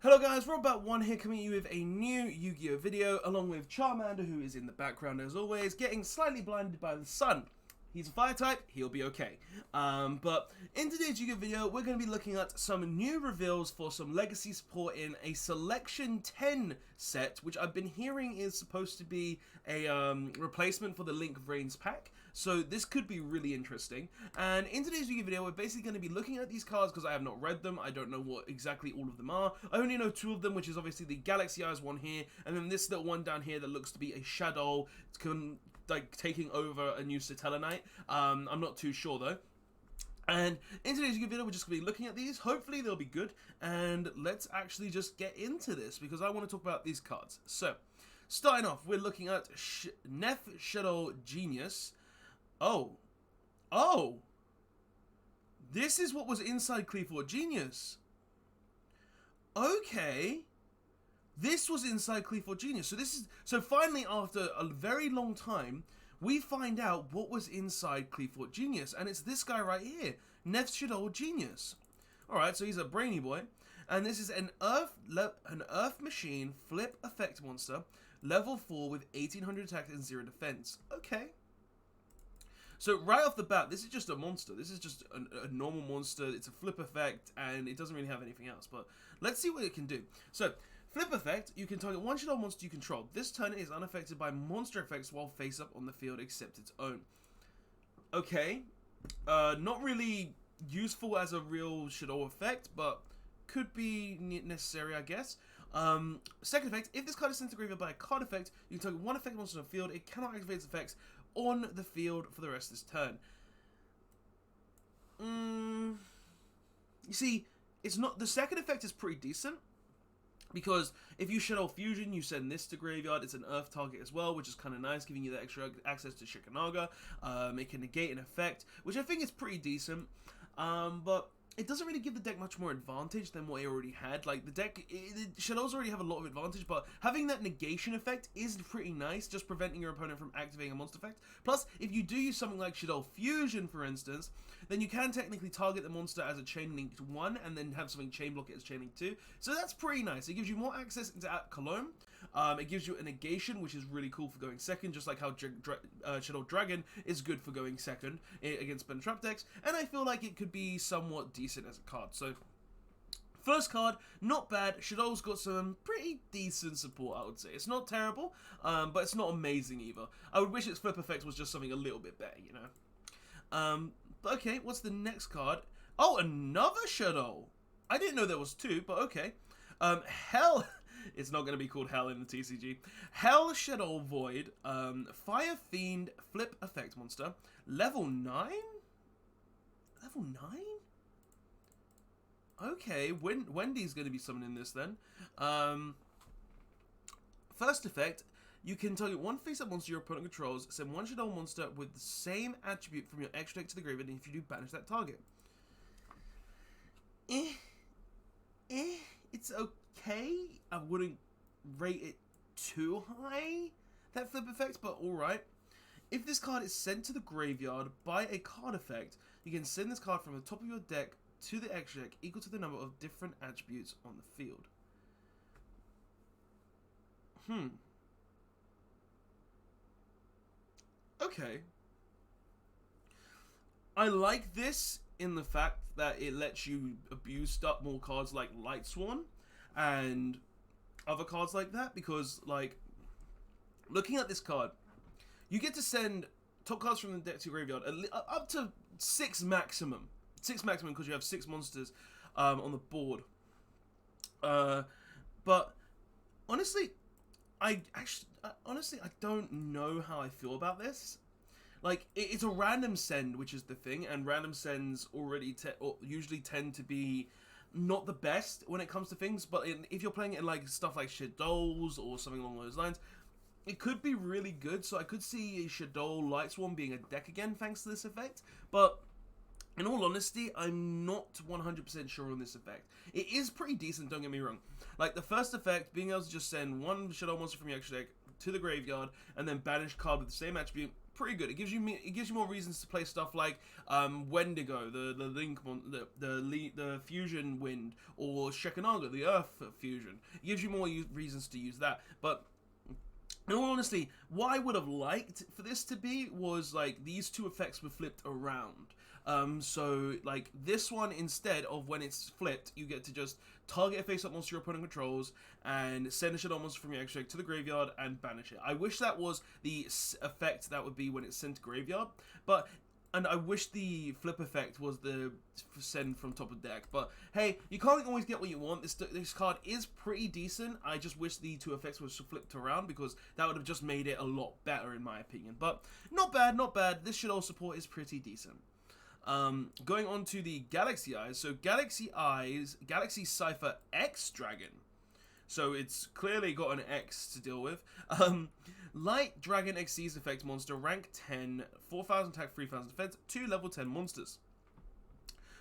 Hello guys, Robot1 here coming at you with a new Yu-Gi-Oh video along with Charmander, who is in the background as always, getting slightly blinded by the sun. He's a fire type, he'll be okay. But in today's Yu-Gi-Oh video, we're going to be looking at some new reveals for some legacy support in a Selection 10 set, which I've been hearing is supposed to be a replacement for the Link of Reigns pack. So this could be really interesting. And in today's Yu-Gi-Oh video, we're basically going to be looking at these cards because I have not read them. I don't know what exactly all of them are. I only know two of them, which is obviously the Galaxy Eyes one here, and then this little one down here that looks to be a Shadow. It's like taking over a new Satella Knight. I'm not too sure though. And in today's video, we're just going to be looking at these. Hopefully they'll be good. And let's actually just get into this because I want to talk about these cards. So, starting off, we're looking at Nef Shadow Genius. Oh! This is what was inside Cleafort Genius. Okay. This was inside Cleafort Genius. So finally, after a very long time, we find out what was inside Cleafort Genius, and it's this guy right here, Nef Shadow Genius. Alright, so he's a brainy boy, and this is an Earth Machine Flip Effect Monster, level 4 with 1800 attack and 0 defense. Okay. So right off the bat, this is just a monster. This is just a normal monster. It's a flip effect, and it doesn't really have anything else. But let's see what it can do. So, flip effect, you can target one shadow monster you control. This turn is unaffected by monster effects while face up on the field except its own. Okay. Not really useful as a real shadow effect, but could be necessary, I guess. Second effect, if this card is sent to graveyard by a card effect, you can target one effect monster on the field. It cannot activate its effects on the field for the rest of this turn. You see, it's not, the second effect is pretty decent, because if you Shadow Fusion, you send this to graveyard. It's an Earth target as well, which is kind of nice, giving you the extra access to Shikanaga. It can negate an effect, which I think is pretty decent, but it doesn't really give the deck much more advantage than what it already had. Like, the deck, Shadows already have a lot of advantage, but having that negation effect is pretty nice, just preventing your opponent from activating a monster effect. Plus, if you do use something like Shadow Fusion, for instance, then you can technically target the monster as a Chain Linked 1, and then have something Chain Block it as Chain Link 2. So that's pretty nice. It gives you more access into Cologne. It gives you a negation, which is really cool for going second, just like how Shadow Dragon is good for going second against Ben Trap decks, and I feel like it could be somewhat decent as a card. So, first card, not bad. Shadow's got some pretty decent support, I would say. It's not terrible, but it's not amazing either. I would wish its flip effect was just something a little bit better, you know? But okay, what's the next card? Oh, another Shadow! I didn't know there was two, but okay. Hell... It's not going to be called Hell in the TCG. Hell Shadow Void, Fire Fiend Flip Effect Monster, level 9? Level 9? Okay, Wendy's going to be summoning this then. First effect, you can target one face-up monster your opponent controls, send one Shadow monster with the same attribute from your extra deck to the graveyard, and if you do, banish that target. It's okay. I wouldn't rate it too high, that flip effect, but alright. If this card is sent to the graveyard by a card effect, you can send this card from the top of your deck to the extra deck equal to the number of different attributes on the field. Okay. I like this in the fact that it lets you abuse more cards like Light Swan and other cards like that, because, like, looking at this card, you get to send top cards from the deck to graveyard up to 6 maximum. 6 maximum because you have 6 monsters on the board. But honestly, I don't know how I feel about this. Like, it's a random send, which is the thing, and random sends already usually tend to be not the best when it comes to things, but if you're playing it in like stuff like Shadows or something along those lines, it could be really good. So I could see Shadow Light Swarm being a deck again thanks to this effect, but in all honesty, I'm not 100% sure on this effect. It is pretty decent, don't get me wrong. Like, the first effect, being able to just send one Shadow monster from your extra deck to the graveyard and then banish card with the same attribute, pretty good. It gives you more reasons to play stuff like Wendigo, the fusion wind, or Shekanaga, the earth fusion. It gives you more reasons to use that. But in all honesty, what I would have liked for this to be was like these two effects were flipped around. So like this one, instead of when it's flipped, you get to just target a face-up monster your opponent controls and send a Shadow monster from your extra deck to the graveyard and banish it. I wish that was the effect that would be when it's sent to graveyard, and I wish the flip effect was the send from top of deck. But hey, you can't always get what you want. This card is pretty decent. I just wish the two effects were flipped around, because that would have just made it a lot better in my opinion. But not bad, not bad. This Shadow support is pretty decent. Going on to the Galaxy Eyes. So Galaxy Eyes, Galaxy Cypher X Dragon. So it's clearly got an X to deal with. Light Dragon XC's effect monster, rank 10, 4,000 attack, 3,000 defense, 2 level 10 monsters.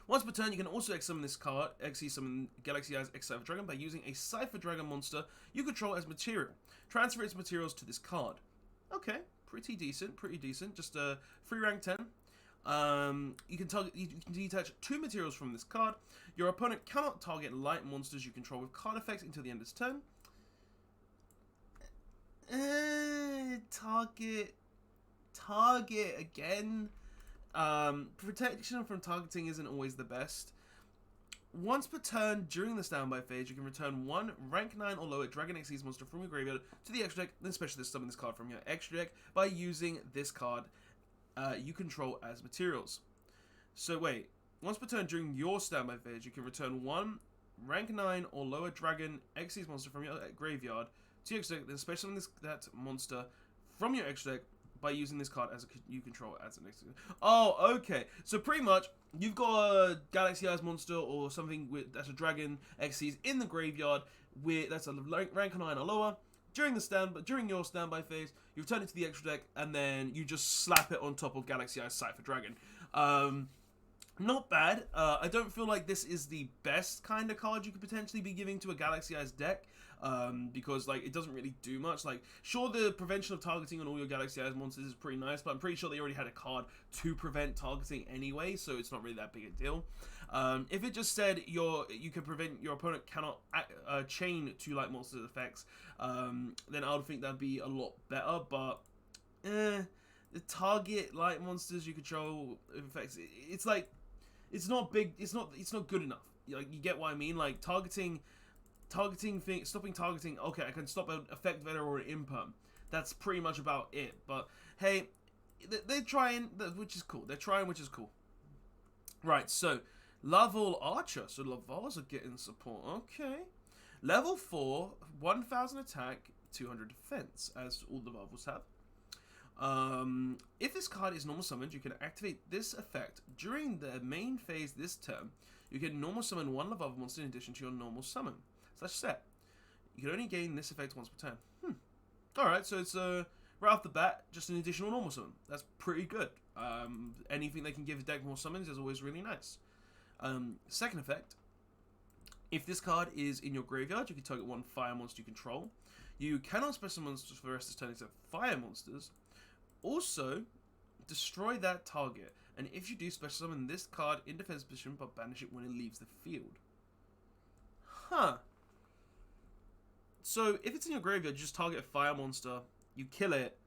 Once per turn, you can also X summon this card, XC summon Galaxy Eyes X Cypher Dragon, by using a Cypher Dragon monster you control as material. Transfer its materials to this card. Okay, pretty decent, just a free rank 10. You can detach 2 materials from this card. Your opponent cannot target light monsters you control with card effects until the end of its turn. Target again. Protection from targeting isn't always the best. Once per turn during the standby phase, you can return 1 rank 9 or lower Dragon XC's monster from your graveyard to the extra deck, then specialist summon this card from your extra deck by using this card you control as materials. So wait, once per turn during your standby phase, you can return 1 rank 9 or lower Dragon XC's monster from your graveyard to your extra deck, then special summon that monster from your extra deck by using this card as you control as an extra. Oh, okay. So pretty much, you've got a Galaxy Eyes monster or something that's a Dragon XC's in the graveyard that's a rank 9 or lower. During your standby phase, you return it to the extra deck, and then you just slap it on top of Galaxy Eyes Cypher Dragon. Not bad. I don't feel like this is the best kind of card you could potentially be giving to a Galaxy Eyes deck, because like it doesn't really do much. Like, sure, the prevention of targeting on all your Galaxy Eyes monsters is pretty nice, but I'm pretty sure they already had a card to prevent targeting anyway, so it's not really that big a deal. If it just said you can prevent your opponent cannot chain 2 light monsters effects, then I would think that'd be a lot better. But the target light monsters you control effects, it's like it's not big. It's not good enough. Like, you get what I mean? Like stopping targeting. Okay, I can stop an effect vetter or an imperm. That's pretty much about it. But hey, they're trying, which is cool. They're trying, which is cool. Right, so Laval Archer. So Lavals are getting support. Okay. Level 4, 1,000 attack, 200 defense, as all the Lavals have. If this card is normal summoned, you can activate this effect during the main phase this turn. You can normal summon 1 Laval monster in addition to your normal summon / set. You can only gain this effect once per turn. Alright, so it's right off the bat, just an additional normal summon. That's pretty good. Anything that can give a deck more summons is always really nice. Second effect. If this card is in your graveyard, you can target 1 fire monster you control. You cannot special monsters for the rest of the turn except fire monsters. Also, destroy that target. And if you do, special summon this card in defense position, but banish it when it leaves the field. Huh. So, if it's in your graveyard, you just target a fire monster, you kill it,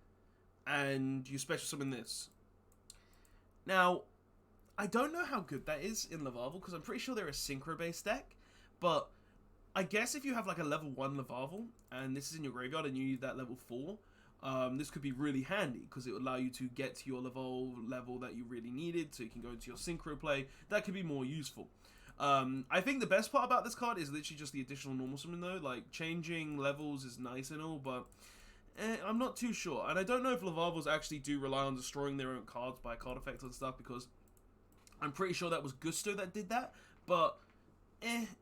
and you special summon this. Now, I don't know how good that is in Lavarvel, because I'm pretty sure they're a synchro-based deck, but I guess if you have like a level 1 Lavarvel, and this is in your graveyard and you need that level 4, this could be really handy, because it would allow you to get to your level that you really needed, so you can go into your synchro play. That could be more useful. I think the best part about this card is literally just the additional normal summon though. Like, changing levels is nice and all, but I'm not too sure. And I don't know if Lavarvels actually do rely on destroying their own cards by card effects and stuff, because I'm pretty sure that was Gusto that did that, but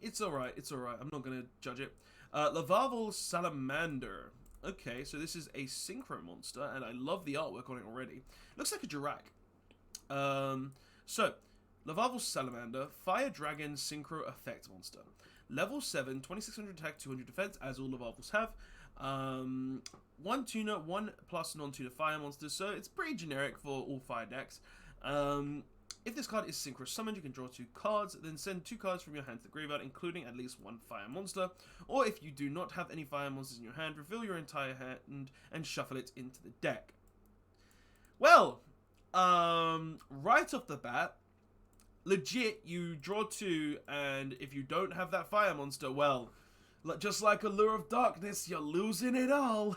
it's alright, I'm not going to judge it. Lavarvel Salamander. Okay, so this is a synchro monster, and I love the artwork on it already. Looks like a Dirac. So, Lavarvel Salamander, Fire Dragon Synchro Effect Monster. Level 7, 2600 attack, 200 defense, as all Lavarvels have. One tuner, one plus non-tuner fire monsters, so it's pretty generic for all fire decks. If this card is synchro summoned, you can draw 2 cards, then send 2 cards from your hand to the graveyard, including at least 1 fire monster. Or if you do not have any fire monsters in your hand, reveal your entire hand and shuffle it into the deck. Well, right off the bat, legit, you draw 2, and if you don't have that fire monster, well, just like Allure of Darkness, you're losing it all.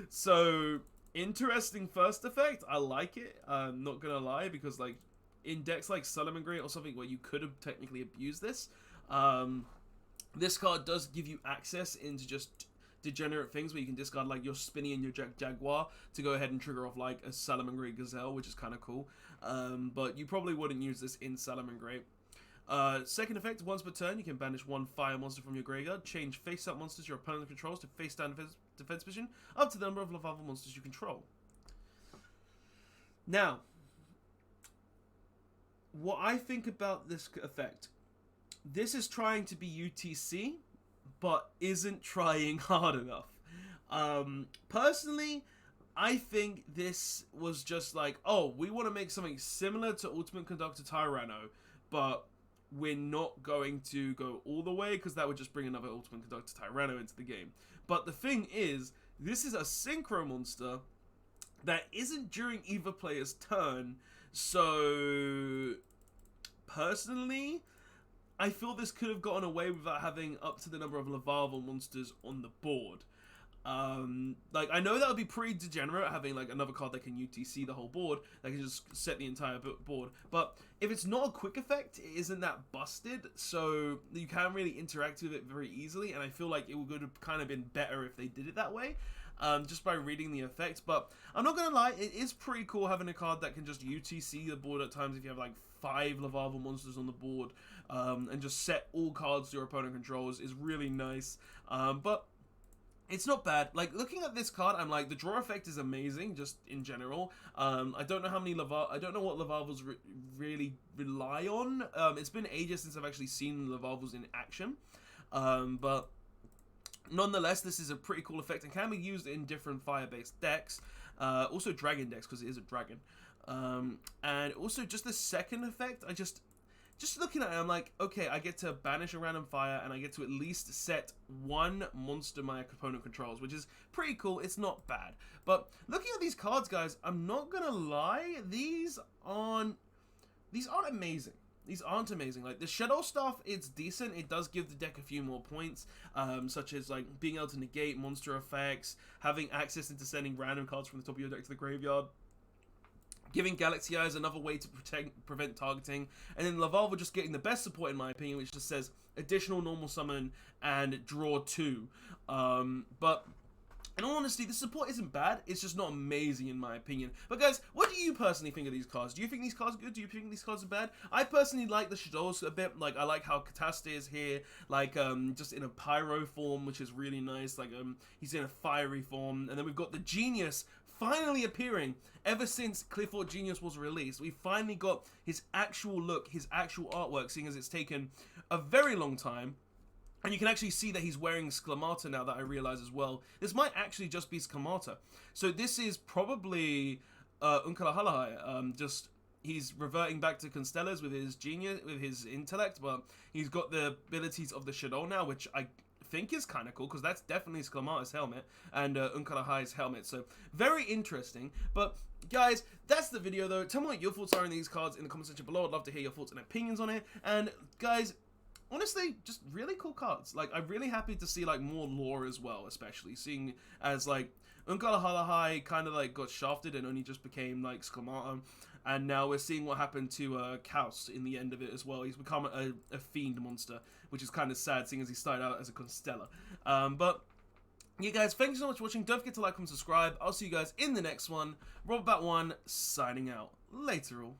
So, interesting first effect. I like it. I'm not gonna lie, because like in decks like Salamangreat or something where you could have technically abused this, this card does give you access into just degenerate things where you can discard like your Spinny and your Jaguar to go ahead and trigger off like a Salamangreat Gazelle, which is kind of cool. But you probably wouldn't use this in Salamangreat. Second effect, once per turn, you can banish 1 fire monster from your graveyard, change face-up monsters your opponent controls to face-down defense position, up to the number of Lavalval monsters you control. Now, what I think about this effect, this is trying to be UTC, but isn't trying hard enough. Personally, I think this was just like, oh, we want to make something similar to Ultimate Conductor Tyranno, but we're not going to go all the way because that would just bring another Ultimate Conductor Tyranno into the game. But the thing is, this is a synchro monster that isn't during either player's turn, so personally, I feel this could have gotten away without having up to the number of Lavalval monsters on the board. Like, I know that would be pretty degenerate, having like another card that can UTC the whole board, that can just set the entire board, but if it's not a quick effect, it isn't that busted, so you can't really interact with it very easily, and I feel like it would have kind of been better if they did it that way, just by reading the effects. But I'm not gonna lie, it is pretty cool having a card that can just UTC the board at times if you have like 5 Lavalval monsters on the board, and just set all cards your opponent controls is really nice, but it's not bad. Like, looking at this card, I'm like, the draw effect is amazing, just in general. I don't know how many I don't know what Lavalvals really rely on. It's been ages since I've actually seen Lavalvals in action. But nonetheless, this is a pretty cool effect and can be used in different fire-based decks. Also dragon decks, because it is a dragon. And also, just the second effect, just looking at it, I'm like, okay, I get to banish a random fire, and I get to at least set 1 monster my opponent controls, which is pretty cool. It's not bad. But looking at these cards, guys, I'm not gonna lie, these aren't amazing. These aren't amazing. Like, the Shadow stuff, it's decent. It does give the deck a few more points, such as like being able to negate monster effects, having access into sending random cards from the top of your deck to the graveyard, giving Galaxy Eyes another way to prevent targeting, and then Lavalval just getting the best support in my opinion, which just says additional normal summon and draw 2. But in all honesty, the support isn't bad, it's just not amazing in my opinion. But guys, what do you personally think of these cards? Do you think these cards are good? Do you think these cards are bad? I personally like the Shadows a bit. Like, I like how Kataste is here, like, just in a pyro form, which is really nice. Like, he's in a fiery form, and then we've got the Genius finally appearing. Ever since Clifford Genius was released, we finally got his actual look, his actual artwork, seeing as it's taken a very long time. And you can actually see that he's wearing Sklamata now, that I realize as well. This might actually just be Sklamata. So this is probably Unkalahalahai. Just, he's reverting back to Constellas with his genius, with his intellect, but he's got the abilities of the Shadow now, which I think is kind of cool, because that's definitely Sklamata's helmet and Unkalahai's helmet, so very interesting. But guys, that's the video though. Tell me what your thoughts are on these cards in the comment section below. I'd love to hear your thoughts and opinions on it. And guys, honestly, just really cool cards. Like, I'm really happy to see like more lore as well, especially seeing as like Unkalahalahai kind of like got shafted and only just became like Sklamata, and now we're seeing what happened to Kaus in the end of it as well. He's become a fiend monster, which is kind of sad, seeing as he started out as a Constella. But yeah, guys, thank you so much for watching. Don't forget to like, comment, subscribe. I'll see you guys in the next one. Robert1 signing out. Later all.